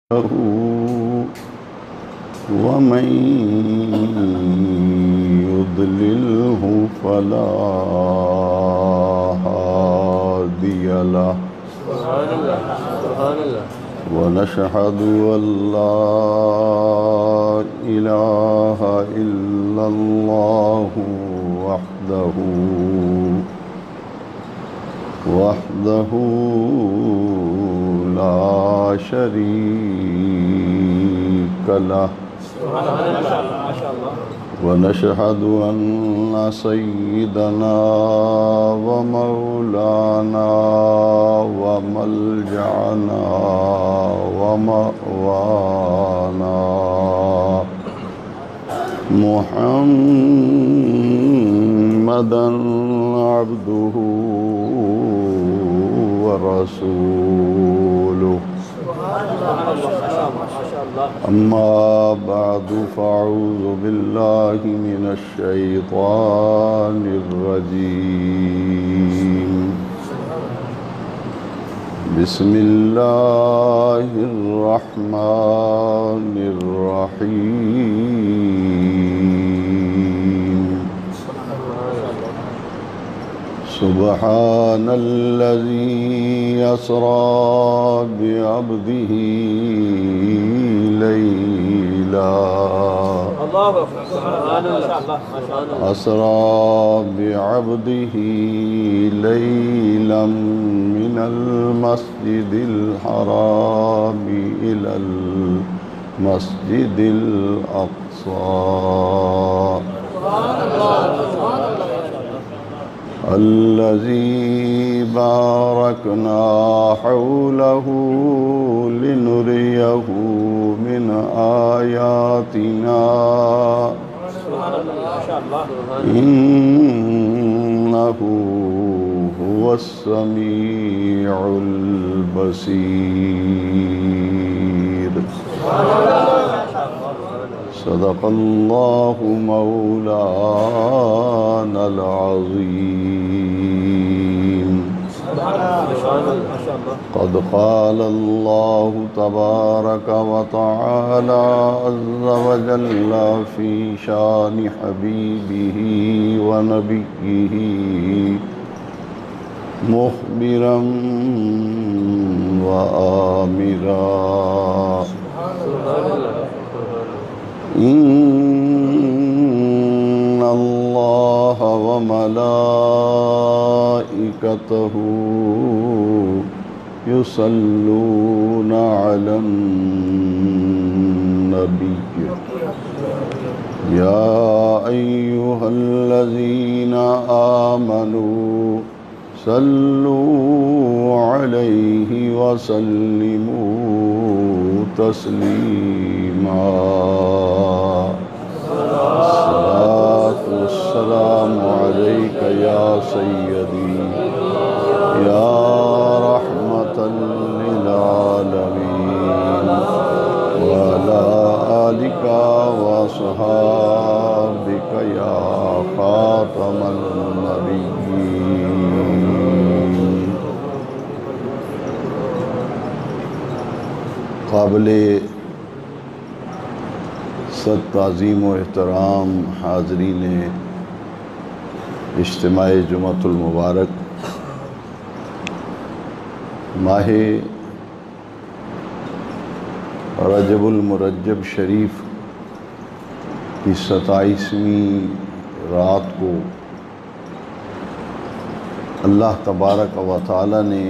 ومن يضلله فلا هادي له ونشهد أن لا إله إلا الله وحده لا شريك له ونشهد أن سيدنا ومولانا وملجأنا ومأوانا محمدًا عبده ورسوله. أما بعد فأعوذ بالله من الشيطان الرجيم. بسم الله الرحمن الرحيم. سبحان الذي أسرى بعبده ليلا من المسجد الحرام إلى المسجد الأقصى الذي باركنا حوله لنريه من آياتنا إنه هو السميع البصير. صدق الله مولانا العظيم. قد قال الله تبارك وتعالى عز وجل في شان حبيبه ونبيه مخبرا وآمرا إن الله وملائكته يصلون على النبي يا أيها الذين آمنوا صلوا عليه وسلموا تسليما. الصلاة والسلام عليك يا سيدي يا رحمة للعالمين وعلى آلك وصحابك يا خاتم النبيين. قابل صد تعظیم و احترام حاضرین اجتماع جمعۃ المبارک، ماہ رجب المرجب شریف کی 27ویں رات کو اللہ تبارک و تعالی نے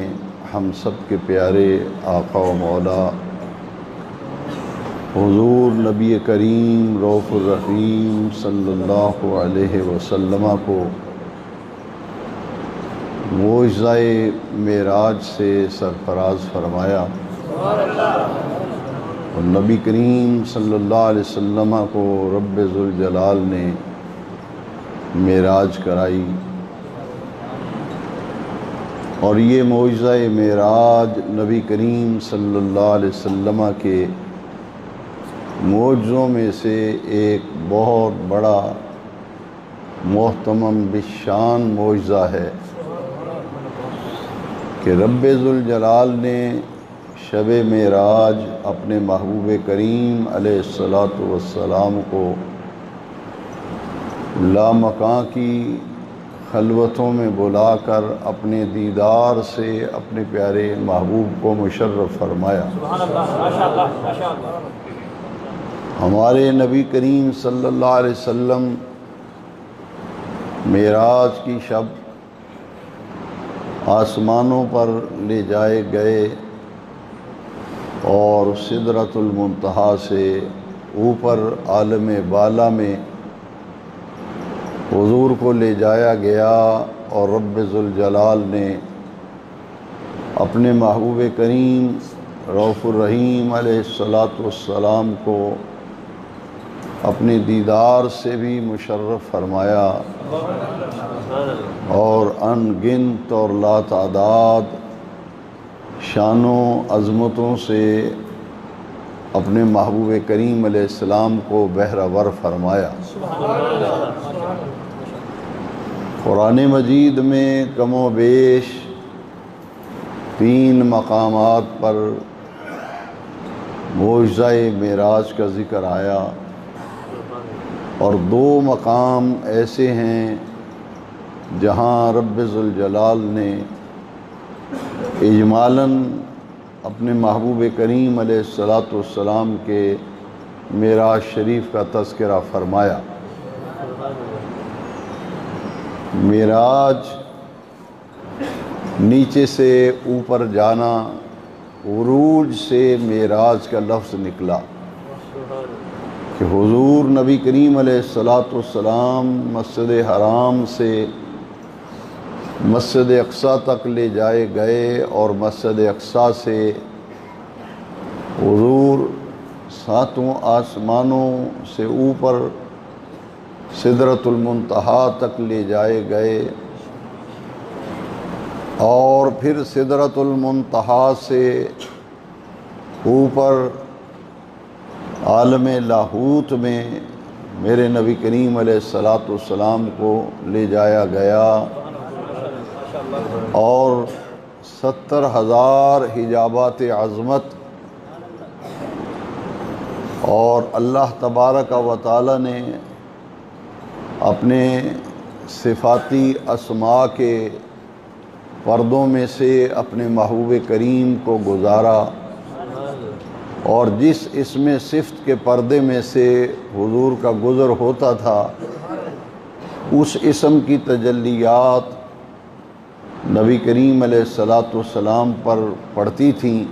ہم سب کے پیارے آقا و مولا حضور نبی کریم رؤوف الرحیم صلی اللہ علیہ وسلم کو معجزہ معراج سے سرفراز فرمایا اور نبی کریم صلی اللہ علیہ وسلم کو رب ذوالجلال نے معراج کرائی. اور یہ معجزہ معراج نبی کریم صلی اللہ علیہ وسلم کے معجزوں میں سے ایک بہت بڑا محتمم بالشان معجزہ ہے کہ رب ذوالجلال نے شب معراج اپنے محبوب کریم علیہ الصلاۃ والسلام کو لامکاں کی خلوتوں میں بلا کر اپنے دیدار سے اپنے پیارے محبوب کو مشرف فرمایا۔ سبحان اللہ، ماشاء اللہ، ماشاء اللہ۔ ہمارے نبی کریم صلی اللہ علیہ وسلم معراج کی شب آسمانوں پر لے جائے گئے اور سدرۃ المنتہا سے اوپر عالم بالا میں حضور کو لے جایا گیا، اور رب ذوالجلال نے اپنے محبوب کریم رؤوف الرحیم علیہ الصلاۃ والسلام کو اپنے دیدار سے بھی مشرف فرمایا، اور ان گنت اور لا تعداد شان و عظمتوں سے اپنے محبوب کریم علیہ السلام کو بہرور فرمایا۔ قرآن مجید میں کم و بیش 3 مقامات پر معجزہ معراج کا ذکر آیا، اور 2 مقام ایسے ہیں جہاں رب ذوالجلال نے اجمالاً اپنے محبوب کریم علیہ الصلاۃ والسلام کے معراج شریف کا تذکرہ فرمایا۔ معراج نیچے سے اوپر جانا، عروج سے معراج کا لفظ نکلا کہ حضور نبی کریم علیہ الصلاۃ والسلام مسجد حرام سے مسجد اقصیٰ تک لے جائے گئے، اور مسجد اقصیٰ سے حضور 7 آسمانوں سے اوپر سدرۃ المنتہا تک لے جائے گئے، اور پھر سدرۃ المنتہا سے اوپر عالم لاہوت میں میرے نبی کریم علیہ الصلاۃ والسلام کو لے جایا گیا، اور 70,000 حجابات عظمت اور اللہ تبارک و تعالی نے اپنے صفاتی اسماء کے پردوں میں سے اپنے محبوب کریم کو گزارا، اور جس اسم صفت کے پردے میں سے حضور کا گزر ہوتا تھا اس اسم کی تجلیات نبی کریم علیہ الصلاۃ والسلام پر پڑتی تھیں،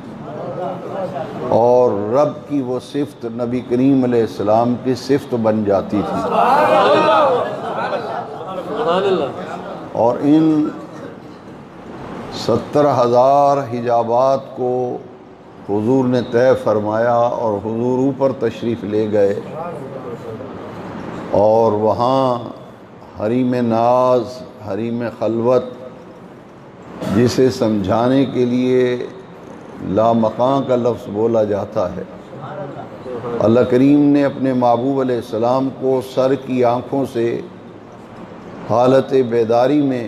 اور رب کی وہ صفت نبی کریم علیہ السلام کی صفت بن جاتی تھی، اور ان 70,000 حجابات کو حضور نے طے فرمایا، اور حضور اوپر تشریف لے گئے، اور وہاں حریم ناز، حریم خلوت، جسے سمجھانے کے لیے لامکاں کا لفظ بولا جاتا ہے، اللہ کریم نے اپنے محبوب علیہ السلام کو سر کی آنکھوں سے حالت بیداری میں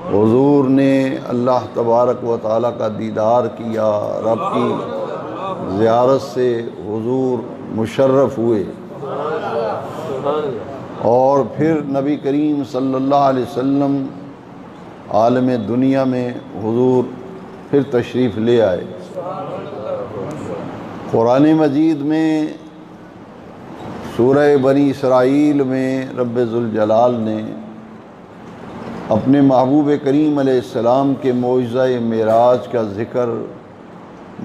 حضور نے اللہ تبارک و تعالیٰ کا دیدار کیا، رب کی زیارت سے حضور مشرف ہوئے، اور پھر نبی کریم صلی اللہ علیہ وسلم عالم دنیا میں حضور پھر تشریف لے آئے۔ قرآن مجید میں سورہ بنی اسرائیل میں رب ذوالجلال نے اپنے محبوب کریم علیہ السلام کے معجزہ معراج کا ذکر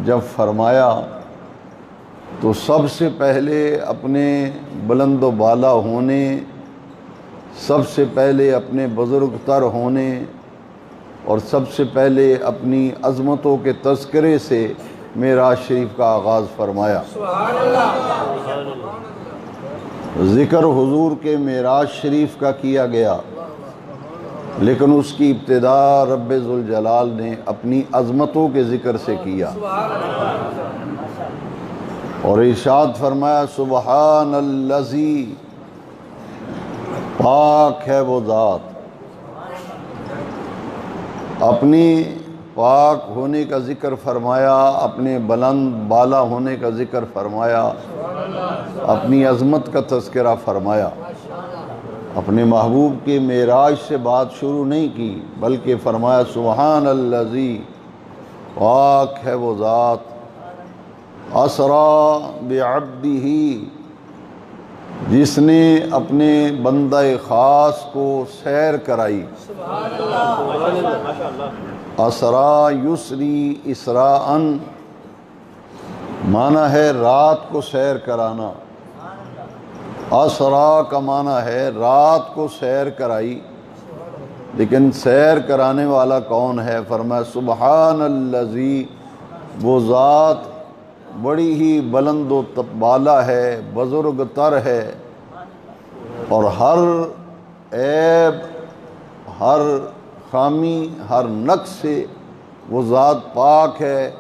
جب فرمایا تو سب سے پہلے اپنے بلند و بالا ہونے، سب سے پہلے اپنے بزرگ تر ہونے، اور سب سے پہلے اپنی عظمتوں کے تذکرے سے معراج شریف کا آغاز فرمایا۔ ذکر حضور کے معراج شریف کا کیا گیا، لیکن اس کی ابتدا رب ذوالجلال نے اپنی عظمتوں کے ذکر سے کیا، اور ارشاد فرمایا سبحان الذی، پاک ہے وہ ذات، اپنی پاک ہونے کا ذکر فرمایا، اپنے بلند بالا ہونے کا ذکر فرمایا، اپنی عظمت کا تذکرہ فرمایا۔ اپنے محبوب کے معراج سے بات شروع نہیں کی، بلکہ فرمایا سبحان الذی، پاک ہے وہ ذات، اسریٰ بعبدہ، جس نے اپنے بندہ خاص کو سیر کرائی۔ اسریٰ یسری اسراءً، معنی ہے رات کو سیر کرانا۔ اسریٰ کا معنی ہے رات کو سیر کرائی، لیکن سیر کرانے والا کون ہے؟ فرمایا سبحان الذی، وہ ذات بڑی ہی بلند و بالا ہے، بزرگ تر ہے، اور ہر عیب، ہر خامی، ہر نقص سے وہ ذات پاک ہے،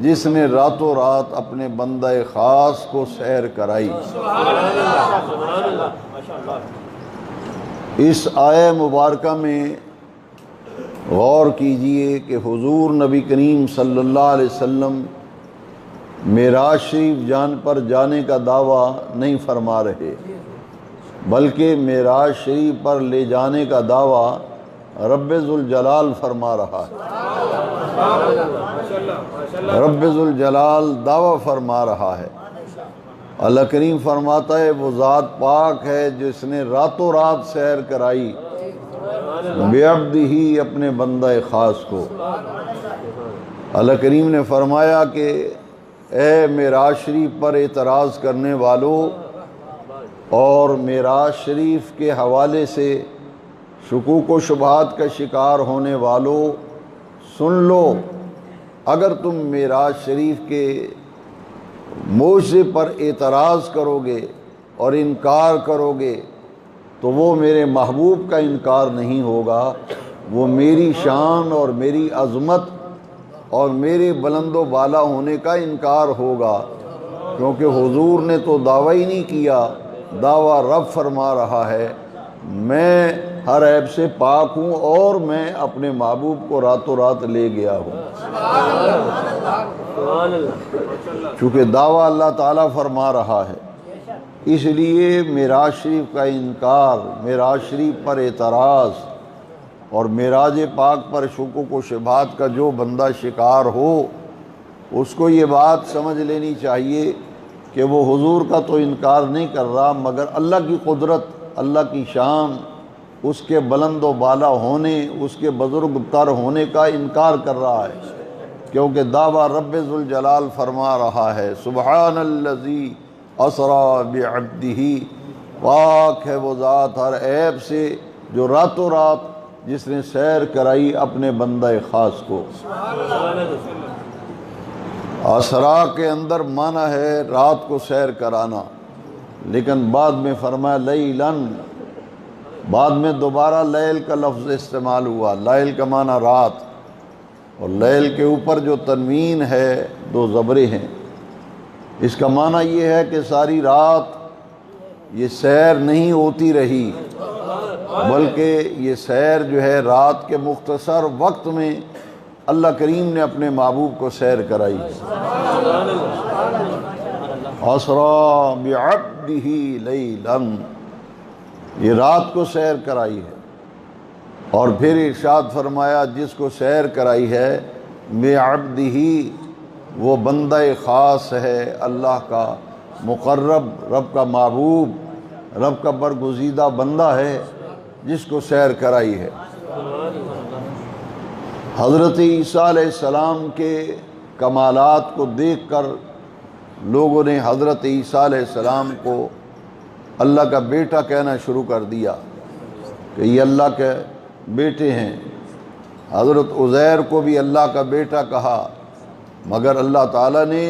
جس نے راتوں رات اپنے بندہ خاص کو سیر کرائی۔ اس آیہ مبارکہ میں غور کیجئے کہ حضور نبی کریم صلی اللہ علیہ وسلم معراج شریف جانے کا دعویٰ نہیں فرما رہے، بلکہ معراج شریف پر لے جانے کا دعویٰ رب ذوالجلال فرما رہا ہے۔ رب ذوالجلال دعویٰ فرما رہا ہے۔ اللہ کریم فرماتا ہے وہ ذات پاک ہے جس نے راتوں رات سیر کرائی بعبدہ، اپنے بندہ خاص کو۔ اللہ کریم نے فرمایا کہ اے معراج شریف پر اعتراض کرنے والوں اور معراج شریف کے حوالے سے شکوک و شبہات کا شکار ہونے والوں، سن لو، اگر تم معراج شریف کے معجزے پر اعتراض کرو گے اور انکار کرو گے تو وہ میرے محبوب کا انکار نہیں ہوگا، وہ میری شان اور میری عظمت اور میرے بلند و بالا ہونے کا انکار ہوگا، کیونکہ حضور نے تو دعویٰ ہی نہیں کیا، دعویٰ رب فرما رہا ہے میں ہر عیب سے پاک ہوں اور میں اپنے محبوب کو راتوں رات لے گیا ہوں۔ چونکہ دعویٰ اللہ تعالیٰ فرما رہا ہے، اس لیے معراج شریف کا انکار، معراج شریف پر اعتراض اور معراج پاک پر شکوک و شبہات کا جو بندہ شکار ہو، اس کو یہ بات سمجھ لینی چاہیے کہ وہ حضور کا تو انکار نہیں کر رہا، مگر اللہ کی قدرت، اللہ کی شان، اس کے بلند و بالا ہونے، اس کے بزرگ تر ہونے کا انکار کر رہا ہے، کیونکہ دعویٰ رب ذوالجلال فرما رہا ہے سبحان الذی اسریٰ بعبدہ، پاک ہے وہ ذات ہر عیب سے جو راتوں رات جس نے سیر کرائی اپنے بندہ خاص کو۔ اسریٰ کے اندر معنی ہے رات کو سیر کرانا، لیکن بعد میں فرمایا لیلاً، بعد میں دوبارہ لیل کا لفظ استعمال ہوا۔ لیل کا معنی رات، اور لیل کے اوپر جو تنوین ہے دو زبریں ہیں، اس کا معنی یہ ہے کہ ساری رات یہ سیر نہیں ہوتی رہی، بلکہ یہ سیر جو ہے رات کے مختصر وقت میں اللہ کریم نے اپنے محبوب کو سیر کرائی۔ اسریٰ بعبدہ لیلاً، یہ رات کو سیر کرائی ہے، اور پھر ارشاد فرمایا جس کو سیر کرائی ہے بعبدہ، وہ بندہ خاص ہے اللہ کا، مقرب، رب کا محبوب، رب کا برگزیدہ بندہ ہے جس کو سیر کرائی ہے۔ حضرت عیسیٰ علیہ السلام کے کمالات کو دیکھ کر لوگوں نے حضرت عیسیٰ علیہ السلام کو اللہ کا بیٹا کہنا شروع کر دیا کہ یہ اللہ کے بیٹے ہیں۔ حضرت عزیر کو بھی اللہ کا بیٹا کہا، مگر اللہ تعالیٰ نے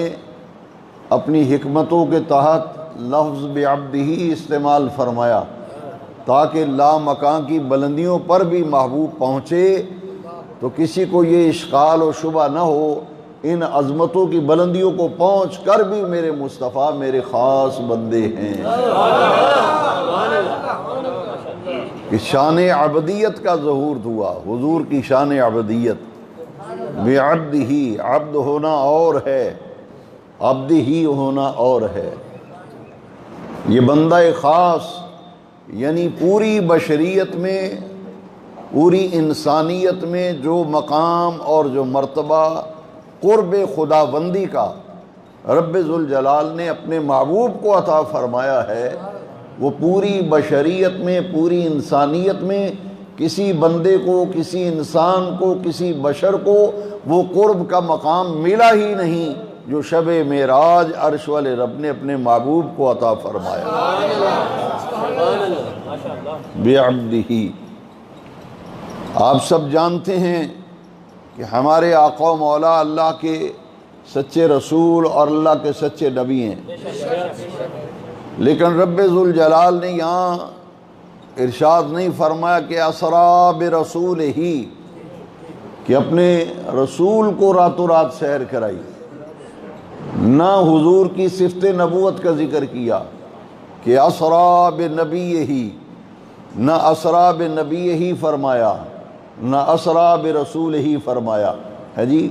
اپنی حکمتوں کے تحت لفظ بعبدہ استعمال فرمایا تاکہ لامکان کی بلندیوں پر بھی محبوب پہنچے تو کسی کو یہ اشکال و شبہ نہ ہو، ان عظمتوں کی بلندیوں کو پہنچ کر بھی میرے مصطفیٰ میرے خاص بندے ہیں۔ کہ شان عبدیت کا ظہور ہوا، حضور کی شان عبدیت، بعبدہ، عبد ہونا اور ہے، عبدہ ہونا اور ہے۔ یہ بندہ خاص یعنی پوری بشریت میں، پوری انسانیت میں جو مقام اور جو مرتبہ قرب خداوندی کا رب ذوالجلال نے اپنے محبوب کو عطا فرمایا ہے، وہ پوری بشریت میں، پوری انسانیت میں کسی بندے کو، کسی انسان کو، کسی بشر کو وہ قرب کا مقام ملا ہی نہیں جو شب معراج عرش والے رب نے اپنے محبوب کو عطا فرمایا بعبدہ۔ آپ سب جانتے ہیں کہ ہمارے آقا و مولا اللہ کے سچے رسول اور اللہ کے سچے نبی ہیں، لیکن رب ذوالجلال نے یہاں ارشاد نہیں فرمایا کہ اسرا برسول ہی، کہ اپنے رسول کو راتوں رات سیر کرائی، نہ حضور کی صفت نبوت کا ذکر کیا کہ اسرا بنبی ہی، نہ اسرا بنبی ہی فرمایا، نہ اسرا برسول ہی فرمایا ہے جی۔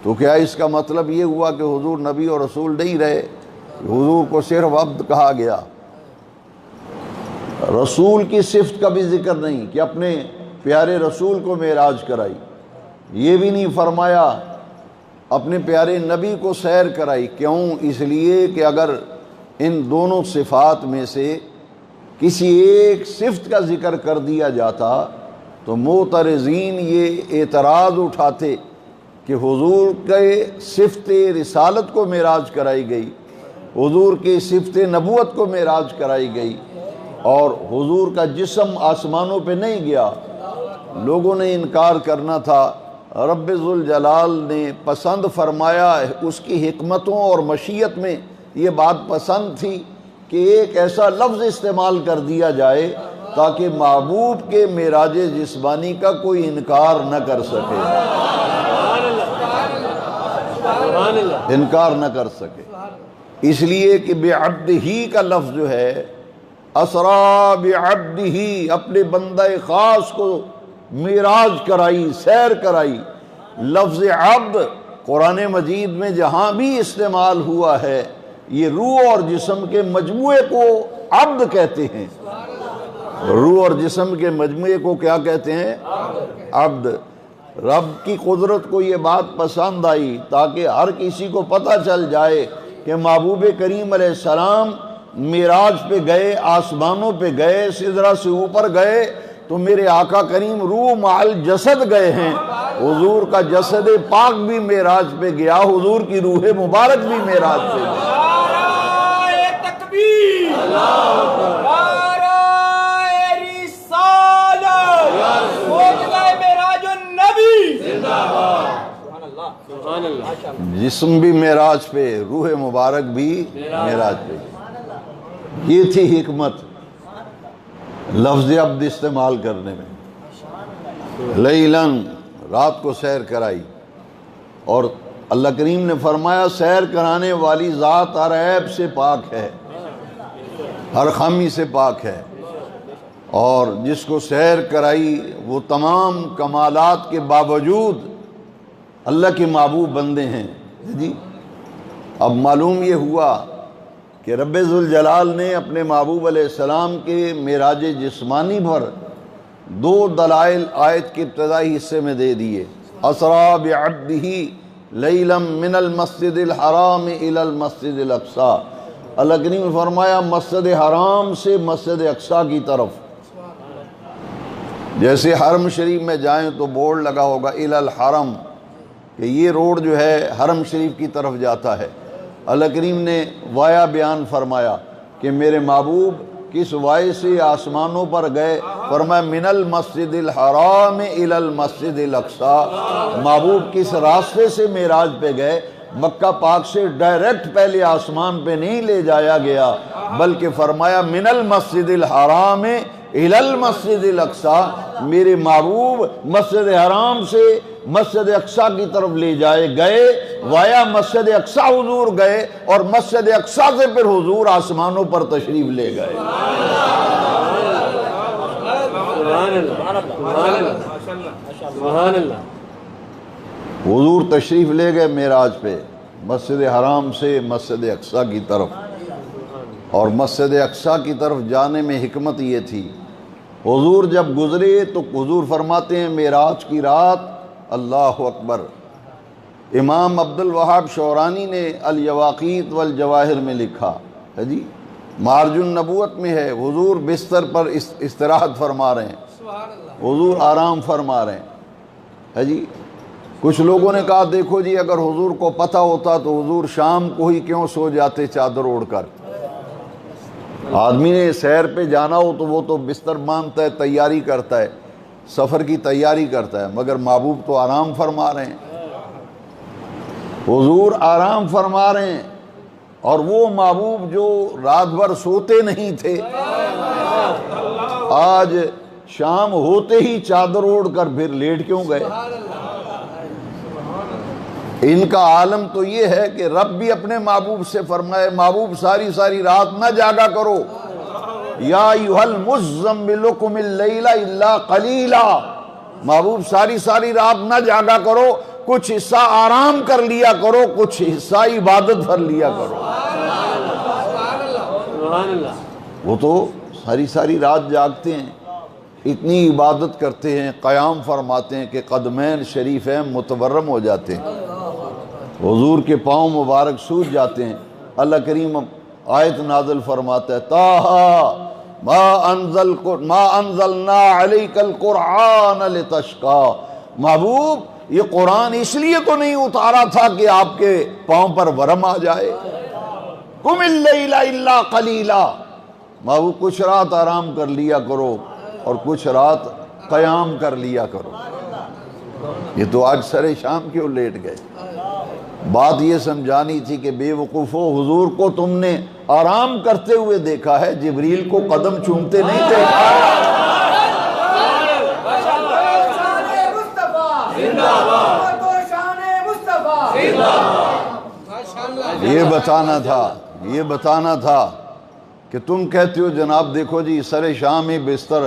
تو کیا اس کا مطلب یہ ہوا کہ حضور نبی اور رسول نہیں رہے؟ حضور کو صرف عبد کہا گیا، رسول کی صفت کا بھی ذکر نہیں کہ اپنے پیارے رسول کو معراج کرائی، یہ بھی نہیں فرمایا اپنے پیارے نبی کو سیر کرائی۔ کیوں؟ اس لیے کہ اگر ان دونوں صفات میں سے کسی ایک صفت کا ذکر کر دیا جاتا تو معترضین یہ اعتراض اٹھاتے کہ حضور کے صفت رسالت کو معراج کرائی گئی، حضور کی صفت نبوت کو معراج کرائی گئی، اور حضور کا جسم آسمانوں پہ نہیں گیا۔ لوگوں نے انکار کرنا تھا، رب ذوالجلال نے پسند فرمایا، اس کی حکمتوں اور مشیت میں یہ بات پسند تھی کہ ایک ایسا لفظ استعمال کر دیا جائے تاکہ محبوب کے معراج جسمانی کا کوئی انکار نہ کر سکے، انکار نہ کر سکے۔ اس لیے کہ بعبدہ کا لفظ جو ہے، اسرا بعبدہ، اپنے بندہ خاص کو معراج کرائی، سیر کرائی۔ لفظ عبد قرآن مجید میں جہاں بھی استعمال ہوا ہے، یہ روح اور جسم کے مجموعے کو عبد کہتے ہیں۔ روح اور جسم کے مجموعے کو کیا کہتے ہیں؟ عبد۔ رب کی قدرت کو یہ بات پسند آئی تاکہ ہر کسی کو پتہ چل جائے کہ محبوب کریم علیہ السلام معراج پہ گئے، آسمانوں پہ گئے، سدرہ سے اوپر گئے تو میرے آقا کریم روح مع جسد گئے ہیں۔ حضور کا جسد پاک بھی معراج پہ گیا، حضور کی روح مبارک بھی معراج پہ گئی۔ نعرہ تکبیر، نعرہ رسالت، موجزہ معراج النبی، سبحان اللہ۔ جسم بھی معراج پہ، روح مبارک بھی معراج پہ گئی۔ یہ تھی حکمت لفظ عبد استعمال کرنے میں۔ لیلاً، رات کو سیر کرائی، اور اللہ کریم نے فرمایا سیر کرانے والی ذات ہر عیب سے پاک ہے، ہر خامی سے پاک ہے، اور جس کو سیر کرائی وہ تمام کمالات کے باوجود اللہ کے محبوب بندے ہیں جی۔ اب معلوم یہ ہوا کہ رب ذوالجلال نے اپنے محبوب علیہ السلام کے معراج جسمانی پر دو دلائل آیت کے ابتدائی حصے میں دے دیے۔ اسرا بعبدہ لیلا من المسجد الحرام الی المسجد الاقصی، اللہ کریم نے فرمایا مسجد حرام سے مسجد اقصی کی طرف۔ جیسے حرم شریف میں جائیں تو بورڈ لگا ہوگا الی الحرم، کہ یہ روڈ جو ہے حرم شریف کی طرف جاتا ہے۔ اللہ کریم نے وایا بیان فرمایا کہ میرے محبوب کس وائے سے آسمانوں پر گئے، فرمایا من المسجد الحرام الی المسجد الاقصی، محبوب کس راستے سے معراج پہ گئے؟ مکہ پاک سے ڈائریکٹ پہلے آسمان پہ نہیں لے جایا گیا، بلکہ فرمایا من المسجد الحرام الی المسجد الاقصی، میرے محبوب مسجد حرام سے مسجد اقصی کی طرف لے جائے گئے، وایا مسجد اقصی حضور گئے، اور مسجد اقصی سے پھر حضور آسمانوں پر تشریف لے گئے۔ حضور تشریف لے گئے معراج پہ مسجد حرام سے مسجد اقصیٰ کی طرف، اور مسجد اقصیٰ کی طرف جانے میں حکمت یہ تھی، حضور جب گزرے تو حضور فرماتے ہیں معراج کی رات اللہ اکبر۔ امام عبد الوہاب شعرانی نے الیواقیت والجواہر میں لکھا ہے جی، مارج النبوت میں ہے، حضور بستر پر استراحت فرما رہے ہیں، حضور آرام فرما رہے ہیں ہے جی۔ کچھ لوگوں نے کہا دیکھو جی اگر حضور کو پتہ ہوتا تو حضور شام کو ہی کیوں سو جاتے چادر اوڑھ کر؟ آدمی نے سیر پہ جانا ہو تو وہ تو بستر باندھتا ہے، تیاری کرتا ہے، سفر کی تیاری کرتا ہے، مگر محبوب تو آرام فرما رہے ہیں، حضور آرام فرما رہے ہیں، اور وہ محبوب جو رات بھر سوتے نہیں تھے آج شام ہوتے ہی چادر اوڑھ کر پھر لیٹ کیوں گئے؟ ان کا عالم تو یہ ہے کہ رب بھی اپنے محبوب سے فرمائے محبوب ساری رات نہ جاگا کرو، یا ایھا المزمل قم اللیل الا قلیلا، محبوب ساری رات نہ جاگا کرو، کچھ حصہ آرام کر لیا کرو، کچھ حصہ عبادت کر لیا کرو۔ وہ تو ساری رات جاگتے ہیں، اتنی عبادت کرتے ہیں، قیام فرماتے ہیں کہ قدمین شریفین متورم ہو جاتے ہیں، حضور کے پاؤں مبارک سوج جاتے ہیں۔ اللہ کریم آیت نازل فرماتا ہے طٰہٰ ما انزلنا علیک القرآن لتشقیٰ، محبوب یہ قرآن اس لیے تو نہیں اتارا تھا کہ آپ کے پاؤں پر ورم آ جائے۔ قم اللیل الا قلیلا، محبوب کچھ رات آرام کر لیا کرو اور کچھ رات قیام کر لیا کرو۔ یہ تو آج سر شام کیوں لیٹ گئے؟ بات یہ سمجھانی تھی کہ بے وقوفو، حضور کو تم نے آرام کرتے ہوئے دیکھا ہے، جبریل کو قدم چومتے نہیں دیکھا۔ یہ بتانا تھا کہ تم کہتے ہو جناب دیکھو جی سر شام ہی بستر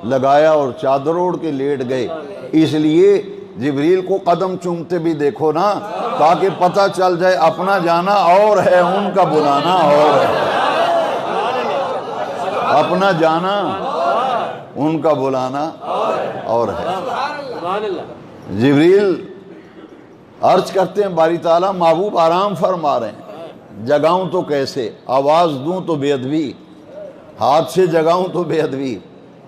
لگایا اور چادر اوڑھ کے لیٹ گئے، اس لیے جبریل کو قدم چومتے بھی دیکھو نا، تاکہ پتہ چل جائے اپنا جانا اور ہے ان کا بلانا اور ہے، اپنا جانا ان کا بلانا اور ہے۔ جبریل عرض کرتے ہیں باری تعالیٰ محبوب آرام فرما رہے ہیں، جگاؤں تو کیسے، آواز دوں تو بے ادبی، ہاتھ سے جگاؤں تو بے ادبی،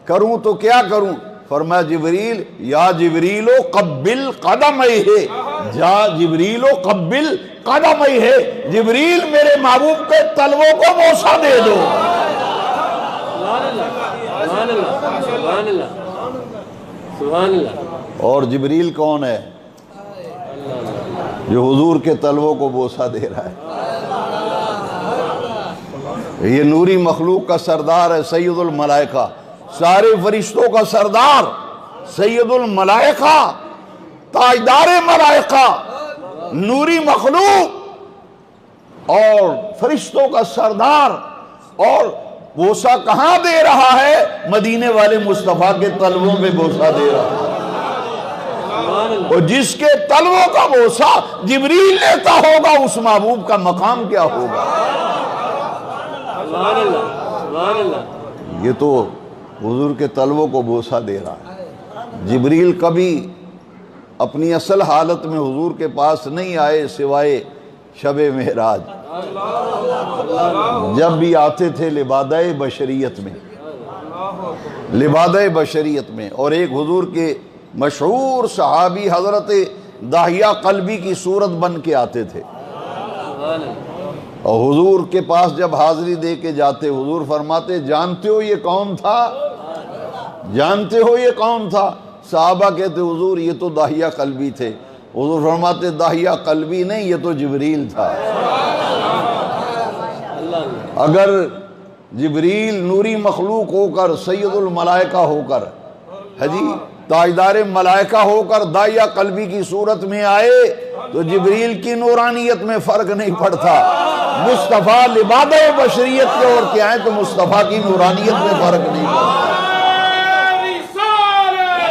کروں تو کیا کروں؟ فرمایا جبریل یا جبریلو قبل قدمیہ، جا جبریلو قبل قدمیہ، جبریل میرے محبوب کے تلووں کو بوسہ دے دو۔ اور جبریل کون ہے؟ جو حضور کے تلووں کو بوسہ دے رہا ہے۔ یہ نوری مخلوق کا سردار ہے، سید الملائکہ، سارے فرشتوں کا سردار، سید الملائکہ، تاجدار ملائکہ، نوری مخلوق اور فرشتوں کا سردار، اور بوسہ کہاں دے رہا ہے؟ مدینے والے مصطفیٰ کے تلووں میں بوسہ دے رہا ہے، اور جس کے تلووں کا بوسہ جبریل لیتا ہوگا اس محبوب کا مقام کیا ہوگا؟ یہ تو حضور کے تلووں کو بوسہ دے رہا ہے۔ جبریل کبھی اپنی اصل حالت میں حضور کے پاس نہیں آئے سوائے شب معراج، جب بھی آتے تھے لبادہ بشریت میں، لبادہ بشریت میں، اور ایک حضور کے مشہور صحابی حضرت داہیہ قلبی کی صورت بن کے آتے تھے، اور حضور کے پاس جب حاضری دے کے جاتے حضور فرماتے جانتے ہو یہ کون تھا؟ جانتے ہو یہ کون تھا؟ صحابہ کہتے حضور یہ تو داہیہ قلبی تھے، حضور فرماتے داہیہ قلبی نہیں، یہ تو جبریل تھا۔ اگر جبریل نوری مخلوق ہو کر، سید الملائکہ ہو کر، تاجدار ملائکہ ہو کر داہیہ قلبی کی صورت میں آئے تو جبریل کی نورانیت میں فرق نہیں پڑتا، مصطفیٰ لبادہ بشریت کے اور کیا ہے تو مصطفیٰ کی نورانیت میں فرق نہیں پڑتا۔ رسالت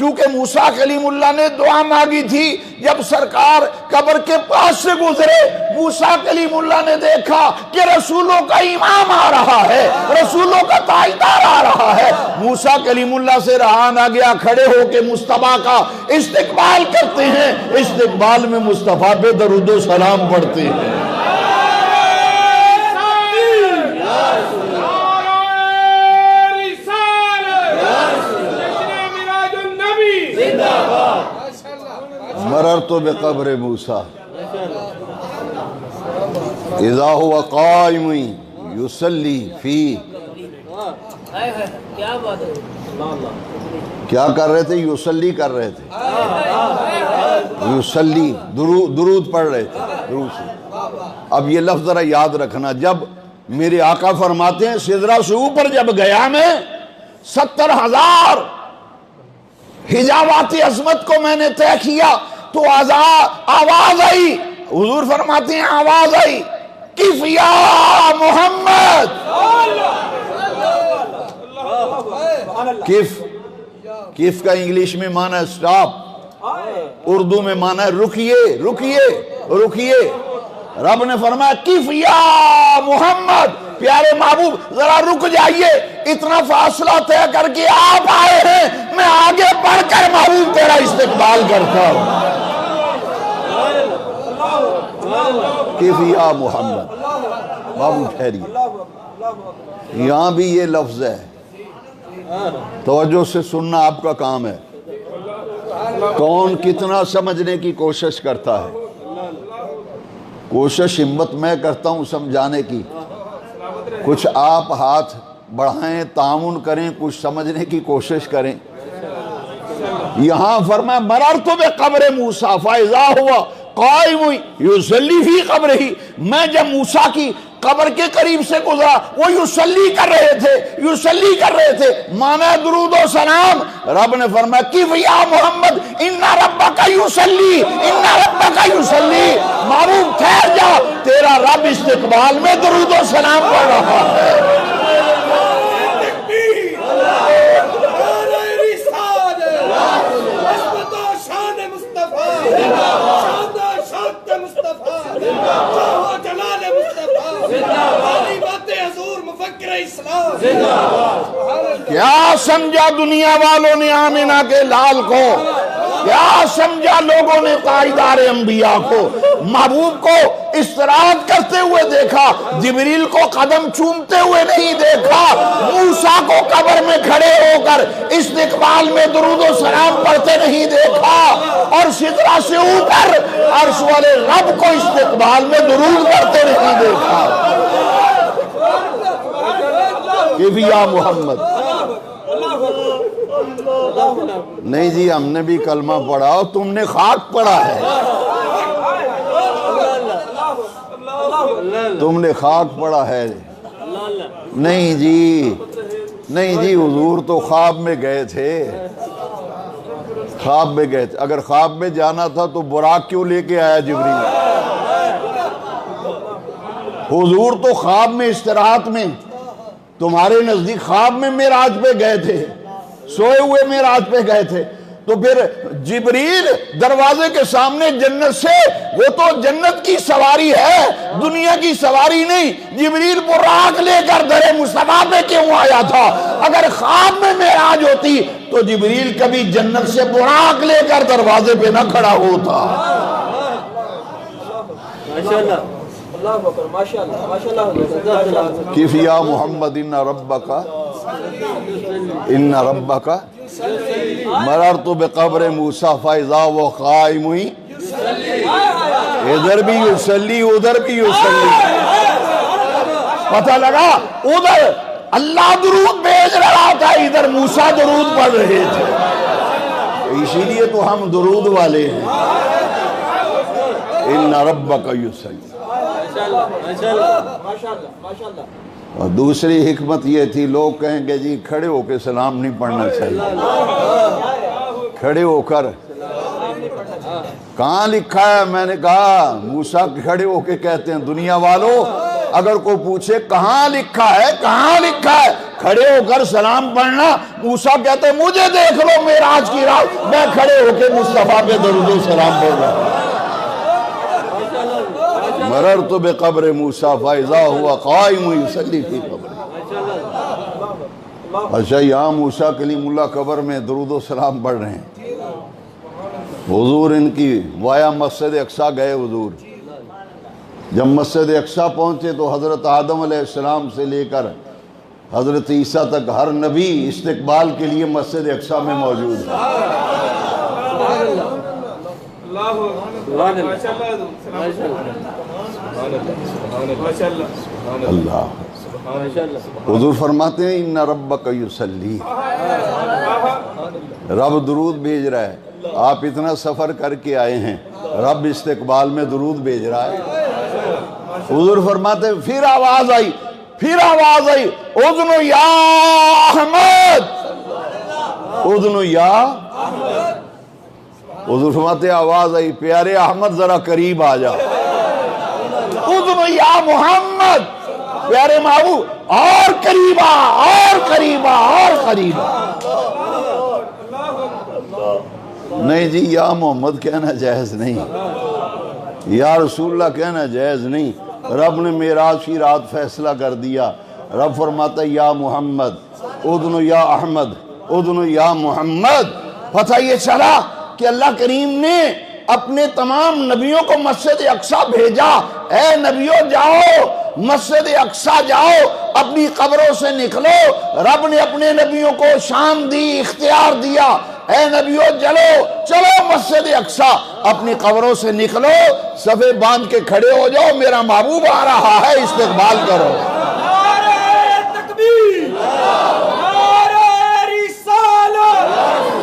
چونکہ موسیٰ کلیم اللہ نے دعا مانگی تھی، جب سرکار قبر کے پاس سے گزرے، موسیٰ کلیم اللہ نے دیکھا کہ رسولوں کا امام آ رہا ہے، رسولوں کا تاجدار آ رہا ہے۔ موسیٰ کلیم اللہ سے رہا نہ گیا، کھڑے ہو کے مصطفیٰ کا استقبال کرتے ہیں، استقبال میں مصطفیٰ پہ درود و سلام پڑھتے ہیں۔ مررت بقبر موسیٰ اذا هو قائم یصلی فی، کیا کر رہے تھے؟ یصلی کر رہے تھے، یصلی درود پڑھ رہے تھے، درود سے۔ اب یہ لفظ ذرا یاد رکھنا، جب میرے آقا فرماتے ہیں سدرہ سے اوپر جب گیا میں 70,000 حجابات عظمت کو میں نے طے کیا تو آواز آئی، حضور فرماتے ہیں آواز آئی، کف یا محمد، کف کا انگلیش میں معنی ہے سٹاپ، اردو میں معنی ہے رکیے رکیے رکیے۔ رب نے فرمایا کف یا محمد، پیارے محبوب ذرا رک جائیے، اتنا فاصلہ طے کر کے آپ آئے ہیں، میں آگے بڑھ کر محبوب تیرا استقبال کرتا ہوں۔ کف یا محمد، محبوب ٹھہریے، یہاں بھی یہ لفظ ہے، توجہ سے سننا آپ کا کام ہے۔ کون کتنا سمجھنے کی کوشش کرتا ہے؟ کوشش ہمت میں کرتا ہوں سمجھانے کی، کچھ آپ ہاتھ بڑھائیں، تعاون کریں، کچھ سمجھنے کی کوشش کریں۔ یہاں فرمایا مررت بقبر موسیٰ فاذا ہوا قائم یصلی فی قبرہ، میں جب موسیٰ کی قبر کے قریب سے گزرا، وہ یصلی کر رہے تھے، مانا درود و سلام۔ رب نے فرمایا کف یا محمد ان ربک یصلی، ان ربک یصلی، محبوب ٹھہر جا، تیرا رب استقبال میں درود و سلام پڑھ رہا ہے۔ کیا سمجھا دنیا والوں نے آمینہ کے لال کو، کیا سمجھا لوگوں نے تاجدار انبیاء کو؟ محبوب کو استراحت کرتے ہوئے دیکھا، جبریل کو قدم چومتے ہوئے نہیں دیکھا، موسیٰ کو قبر میں کھڑے ہو کر استقبال میں درود و سلام پڑھتے نہیں دیکھا، اور سدرہ سے اوپر عرش والے رب کو استقبال میں درود پڑھتے نہیں دیکھا۔ کف یا محمد، نہیں جی ہم نے بھی کلمہ پڑھا اور تم نے خاک پڑھا ہے، تم نے خاک پڑھا ہے۔ نہیں جی حضور تو خواب میں گئے تھے، خواب میں گئے تھے، اگر خواب میں جانا تھا تو براق کیوں لے کے آیا جبریل؟ حضور تو خواب میں استراحت میں، تمہارے نزدیک خواب میں معراج پہ گئے تھے، سوئے ہوئے معراج پہ گئے تھے، تو پھر جبریل دروازے کے سامنے جنت سے، وہ تو جنت کی سواری ہے، دنیا کی سواری نہیں، جبریل براق لے کر در مصطفیٰ پہ کیوں آیا تھا؟ اگر خواب میں معراج ہوتی تو جبریل کبھی جنت سے براق لے کر دروازے پہ نہ کھڑا ہوتا۔ کف یا محمد ان ربک مررت بقبر موسیٰ فاذا وہ قائم ہوئی، ادھر بھی یصلی ادھر بھی یصلی، پتہ لگا ادھر اللہ درود بھیج رہا تھا، ادھر موسیٰ درود پڑھ رہے تھے، اسی لیے تو ہم درود والے ہیں۔ ان ربک یصلی، اور دوسری حکمت یہ تھی، لوگ کہیں گے جی کھڑے ہو کے سلام نہیں پڑھنا چاہیے، کھڑے ہو کر کہاں لکھا ہے؟ میں نے کہا موسیٰ کھڑے ہو کے کہتے ہیں، دنیا والوں اگر کوئی پوچھے کہاں لکھا ہے کہاں لکھا ہے، کھڑے ہو کر سلام پڑھنا۔ موسیٰ کہتے ہیں مجھے دیکھ لو معراج کی رات میں کھڑے ہو کے مصطفیٰ پہ درود و سلام پڑھ رہا ہوں۔ مررت بقبر موسیٰ فاذا ہوا قائم یصلی فی قبر۔ اچھا یہاں موسیٰ کلیم اللہ قبر میں درود و سلام پڑھ رہے ہیں۔ حضور ان کی وایا مسجد اقصیٰ گئے حضور، جب مسجد اقصیٰ پہنچے تو حضرت آدم علیہ السلام سے لے کر حضرت عیسیٰ تک ہر نبی استقبال کے لیے مسجد اقصیٰ میں موجود ہے۔ اللہ حضور فرماتے ہیں ان ربک یصلی، رب درود بھیج رہا ہے۔ آپ اتنا سفر کر کے آئے ہیں، رب استقبال میں درود بھیج رہا ہے۔ حضور فرماتے ہیں پھر آواز آئی، اذن یا احمد، اذن یا، حضور فرماتے ہیں آواز آئی پیارے احمد ذرا قریب آ جا، اذن یا محمد، پیارے محبوب اور قریب آ، اور قریب آ، اور قریب آ۔ نہیں جی یا محمد کہنا جائز نہیں، یا رسول اللہ کہنا جائز نہیں۔ رب نے معراج کی رات فیصلہ کر دیا، رب فرماتا ہے یا محمد، اذن یا احمد، اذن یا محمد۔ پتہ یہ چلا کہ اللہ کریم نے اپنے تمام نبیوں کو مسجد اقصیٰ بھیجا۔ اے نبیوں جاؤ مسجد اقصیٰ جاؤ، اپنی قبروں سے نکلو۔ رب نے اپنے نبیوں کو شان دی، اختیار دیا، اے نبیوں چلو مسجد اقصیٰ، اپنی قبروں سے نکلو، صفے باندھ کے کھڑے ہو جاؤ، میرا محبوب آ رہا ہے، استقبال کرو۔ نعرہ تکبیر، نعرہ رسالت،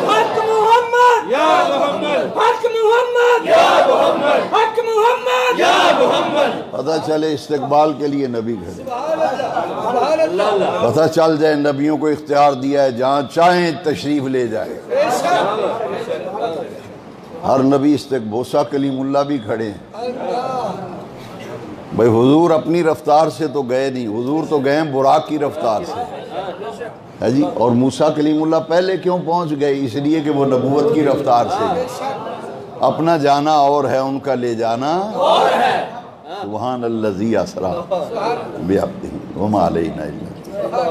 حق محمد یا محمد، حق محمد یا محمد، حق محمد یا محمد۔ پتہ چلے استقبال کے لیے نبی کھڑے، پتہ چل جائے نبیوں کو اختیار دیا ہے جہاں چاہیں تشریف لے جائے۔ ہر نبی موسیٰ کلیم اللہ بھی کھڑے ہیں۔ بھئی حضور اپنی رفتار سے تو گئے نہیں، حضور تو گئے ہیں براق کی رفتار سے ہے جی، اور موسیٰ کلیم اللہ پہلے کیوں پہنچ گئے؟ اس لیے کہ وہ نبوت کی رفتار سے، اپنا جانا اور ہے ان کا لے جانا اور ہے۔ سبحان الذی اسریٰ بعبدہ وما علینا الا